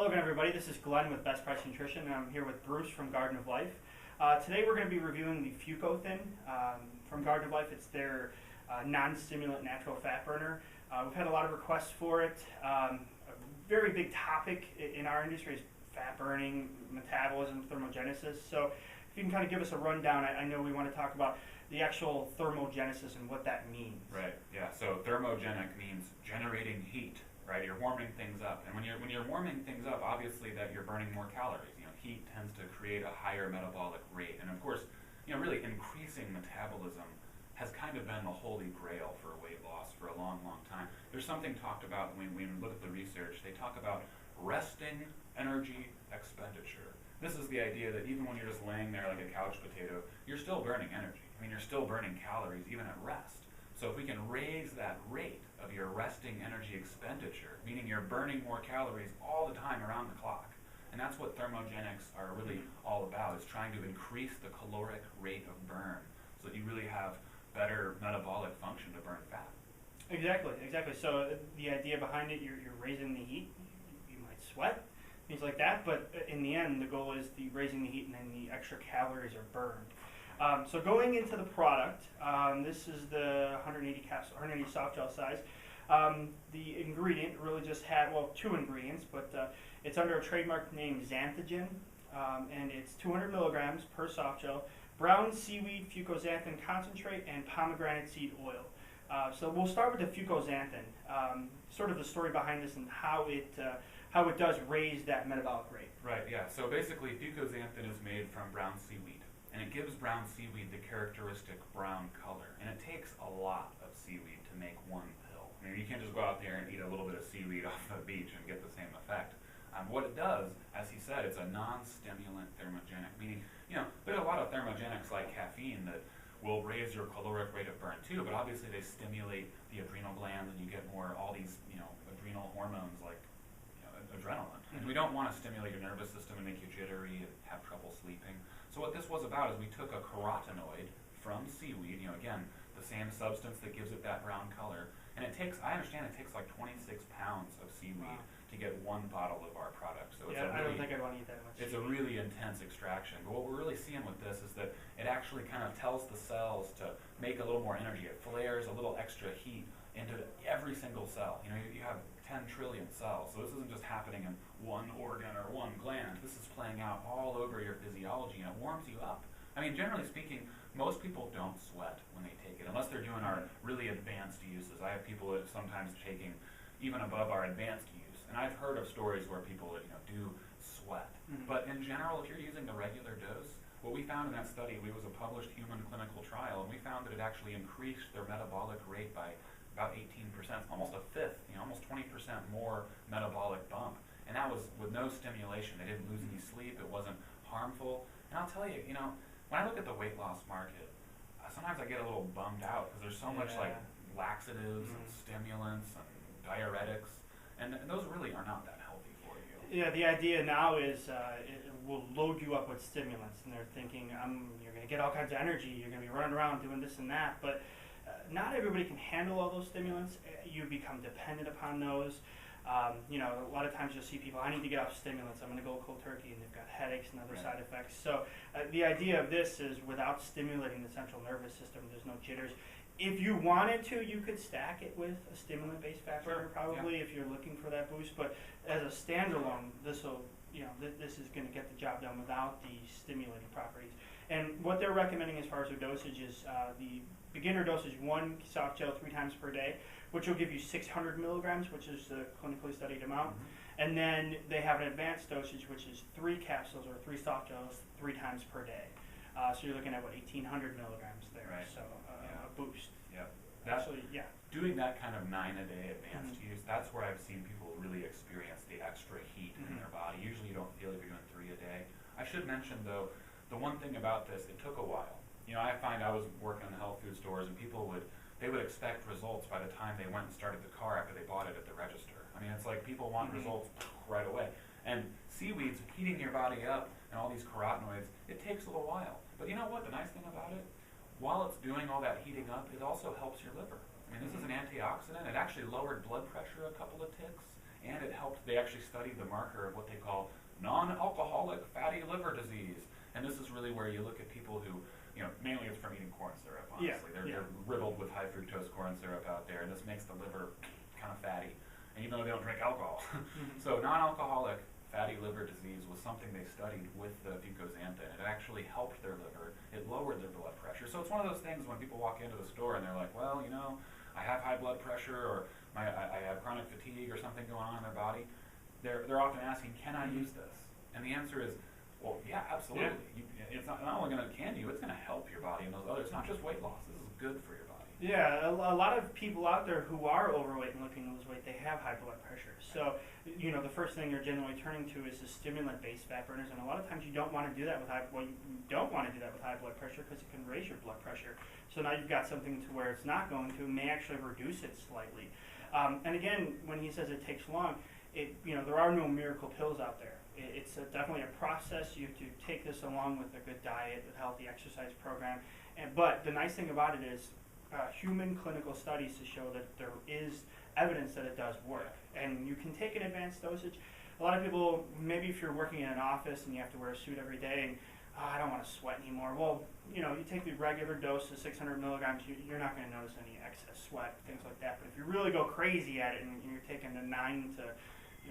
Hello again, everybody. This is Glenn with Best Price Nutrition, and I'm here with Bruce from Garden of Life. Today we're going to be reviewing the Fucothin from Garden of Life. It's their non-stimulant natural fat burner. We've had a lot of requests for it. A very big topic in our industry is fat burning, metabolism, thermogenesis. So if you can kind of give us a rundown, I know we want to talk about the actual thermogenesis and what that means. Right, yeah, so thermogenic means generating heat. Right, you're warming things up, and when you're warming things up, obviously that you're burning more calories. You know, heat tends to create a higher metabolic rate, and of course, you know, really increasing metabolism has kind of been the holy grail for weight loss for a long, long time. There's something talked about when we look at the research. They talk about resting energy expenditure. This is the idea that even when you're just laying there like a couch potato, you're still burning energy. I mean, you're still burning calories even at rest. So if we can raise that rate of your resting energy expenditure, meaning you're burning more calories all the time around the clock, and that's what thermogenics are really all about, is trying to increase the caloric rate of burn so that you really have better metabolic function to burn fat. Exactly. So the idea behind it, you're raising the heat. You might sweat, things like that, but in the end, the goal is raising the heat, and then the extra calories are burned. So going into the product, this is the 180 soft gel size. The ingredient really just had, well, two ingredients, but it's under a trademark name Xanthogen, and it's 200 milligrams per soft gel, brown seaweed fucoxanthin concentrate, and pomegranate seed oil. So we'll start with the fucoxanthin, sort of the story behind this and how it does raise that metabolic rate. Right, yeah. So basically, fucoxanthin is made from brown seaweed. And it gives brown seaweed the characteristic brown color. And it takes a lot of seaweed to make one pill. I mean, you can't just go out there and eat a little bit of seaweed off the beach and get the same effect. What it does, as he said, it's a non-stimulant thermogenic, meaning, you know, there's a lot of thermogenics like caffeine that will raise your caloric rate of burn too, but obviously they stimulate the adrenal glands and you get more, all these, you know, adrenal hormones like, you know, adrenaline. And we don't want to stimulate your nervous system and make you jittery and have trouble sleeping. So what this was about is we took a carotenoid from seaweed, you know, again, the same substance that gives it that brown color, and it takes, I understand it takes like 26 pounds of seaweed to get one bottle of our product. So yeah, I don't think I'd want to eat that much. It's a really intense extraction. But what we're really seeing with this is that it actually kind of tells the cells to make a little more energy. It flares a little extra heat into every single cell. You know, you have 10 trillion cells, so this isn't just happening in one organ or one gland. This is playing out all over your physiology, and it warms you up. I mean, generally speaking, most people don't sweat when they take it, unless they're doing our really advanced uses. I have people that sometimes taking even above our advanced use, and I've heard of stories where people that, you know, do sweat. But in general, if you're using the regular dose, what we found in that study, it was a published human clinical trial, and we found that it actually increased their metabolic rate by about 18%, almost a fifth, you know, almost 20% more metabolic bump. And that was with no stimulation. They didn't lose any sleep. It wasn't harmful. And I'll tell you, you know, when I look at the weight loss market, sometimes I get a little bummed out because there's so much like laxatives and stimulants and diuretics, and those really are not that healthy for you. Yeah, the idea now is it will load you up with stimulants, and they're thinking you're going to get all kinds of energy, you're going to be running around doing this and that, but not everybody can handle all those stimulants. You become dependent upon those. You know, a lot of times you'll see people, I need to get off stimulants, I'm going to go cold turkey, and they've got headaches and other side effects. So the idea of this is without stimulating the central nervous system, there's no jitters. If you wanted to, you could stack it with a stimulant-based fat burner probably if you're looking for that boost. But as a standalone, this will, you know, this is going to get the job done without the stimulating properties. And what they're recommending as far as their dosage is the beginner dosage, 1 soft gel 3 times per day, which will give you 600 milligrams, which is the clinically studied amount. And then they have an advanced dosage, which is 3 capsules or 3 soft gels 3 times per day. So you're looking at, what, 1,800 milligrams there. Right. So a boost. Yeah. Actually, yeah. Doing that kind of 9-a-day advanced use, that's where I've seen people really experience the extra heat in their body. Usually you don't feel it if you're doing 3 a day. I should mention, though, the one thing about this, it took a while. You know, I find I was working in the health food stores, and people would expect results by the time they went and started the car after they bought it at the register. I mean, it's like people want results right away. And seaweeds heating your body up and all these carotenoids, it takes a little while. But you know what? The nice thing about it, while it's doing all that heating up, it also helps your liver. I mean, this is an antioxidant. It actually lowered blood pressure a couple of ticks. and it helped, they actually studied the marker of what they call non-alcoholic fatty liver disease. And this is really where you look at people who, mainly it's from eating corn syrup, honestly. They're riddled with high fructose corn syrup out there, and this makes the liver kind of fatty, and even though they don't drink alcohol. So non-alcoholic fatty liver disease was something they studied with the fucoxanthin. It actually helped their liver. It lowered their blood pressure. So it's one of those things when people walk into the store and they're like, well, I have high blood pressure, or I have chronic fatigue or something going on in their body. They're often asking, can I use this? And the answer is, well, yeah, absolutely. It's not only going to it's going to help your body and those others. It's not just weight loss. This is good for your body. Yeah, a lot of people out there who are overweight and looking to lose weight, they have high blood pressure. So, the first thing you're generally turning to is the stimulant-based fat burners, and a lot of times you don't want to do that with high blood pressure because it can raise your blood pressure. So now you've got something to where it's not going to, it may actually reduce it slightly. And again, when he says it takes long, there are no miracle pills out there. It's definitely a process. You have to take this along with a good diet, a healthy exercise program. But the nice thing about it is human clinical studies to show that there is evidence that it does work. And you can take an advanced dosage. A lot of people, maybe if you're working in an office and you have to wear a suit every day and I don't want to sweat anymore. Well, you take the regular dose of 600 milligrams, you're not going to notice any excess sweat, things like that. But if you really go crazy at it and you're taking the 9 to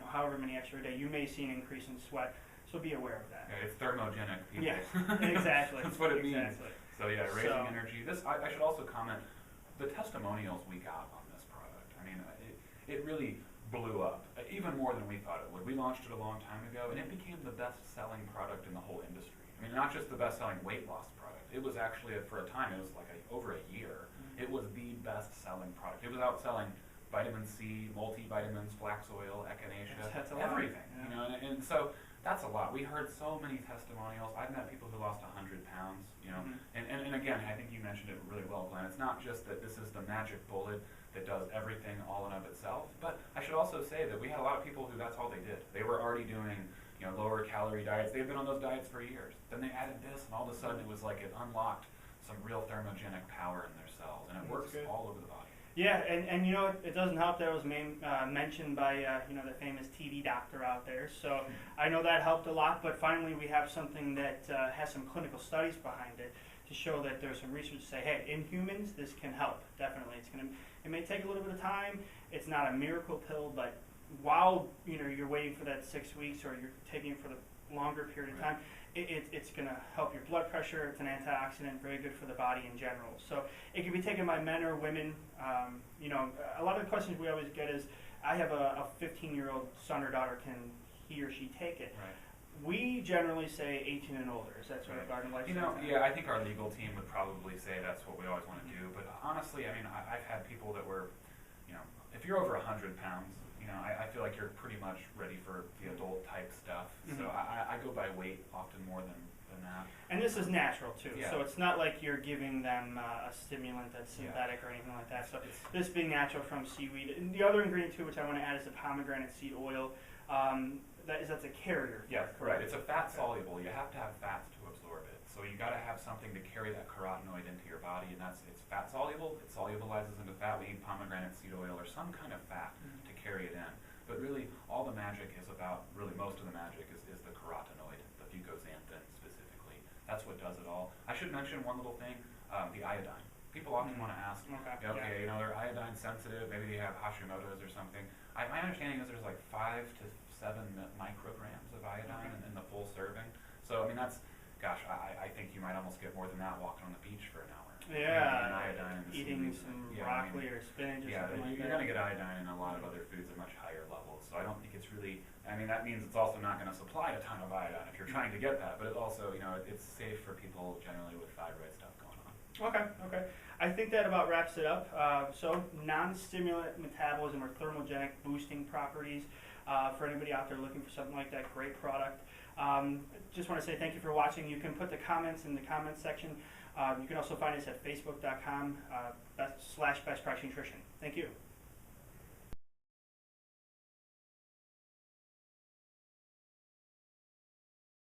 however many extra a day, you may see an increase in sweat. So be aware of that. Yeah, it's thermogenic, people. Yeah, exactly. That's what it means. So yeah, raising energy. I should also comment, the testimonials we got on this product, I mean, it really blew up, even more than we thought it would. We launched it a long time ago, and it became the best-selling product in the whole industry. I mean, not just the best-selling weight loss product. It was actually, for a time, it was like over a year, it was the best-selling product. It was outselling vitamin C, multivitamins, flax oil, echinacea, everything. Yeah. And so that's a lot. We heard so many testimonials. I've met people who lost 100 pounds, and again, I think you mentioned it really well, Glenn. It's not just that this is the magic bullet that does everything all in of itself, but I should also say that we had a lot of people who that's all they did. They were already doing lower calorie diets. They've been on those diets for years. Then they added this, and all of a sudden it was like it unlocked some real thermogenic power in their cells, and it works all over the body. Yeah, and it doesn't help that it was mentioned by the famous TV doctor out there. So I know that helped a lot. But finally, we have something that has some clinical studies behind it to show that there's some research to say, hey, in humans, this can help. Definitely, it may take a little bit of time. It's not a miracle pill, but while you're waiting for that 6 weeks or you're taking it for the longer period of time, it's going to help your blood pressure. It's an antioxidant, very good for the body in general. So it can be taken by men or women. A lot of the questions we always get is, I have a 15-year-old son or daughter, can he or she take it? Right. We generally say 18 and older. Is that sort of garden lifestyle? Yeah, I think our legal team would probably say that's what we always want to do. But honestly, I mean, I've had people that were, if you're over 100 pounds, I feel like you're pretty much ready for the adult type stuff. So I go by weight often more than that. And this is natural too. Yeah. So it's not like you're giving them a stimulant that's synthetic or anything like that. So this being natural from seaweed. And the other ingredient too, which I want to add, is the pomegranate seed oil. That's a carrier. Yeah, correct. It's a fat soluble. You have to have fats to absorb it. So you got to have something to carry that carotenoid into your body, and it's fat soluble. It solubilizes into fat. We need pomegranate seed oil or some kind of fat to carry it in. But really, all the magic is about, most of the magic is the carotenoid, the fucoxanthin specifically. That's what does it all. I should mention one little thing, the iodine. People often want to ask, they're iodine sensitive, maybe they have Hashimoto's or something. My understanding is there's like 5 to 7 micrograms of iodine in the full serving. So, I mean, I think you might almost get more than that walking on the beach for an hour. Yeah, iodine in the eating some broccoli or spinach or something like that. You're going to get iodine in a lot of other foods at much higher levels. So I don't think it's really, that means it's also not going to supply a ton of iodine if you're trying to get that. But it also, it's safe for people generally with thyroid stuff going on. Okay. I think that about wraps it up. So non-stimulant metabolism or thermogenic boosting properties. For anybody out there looking for something like that, great product. Just want to say thank you for watching. You can put the comments in the comments section. You can also find us at facebook.com/BestPriceNutrition. Thank you.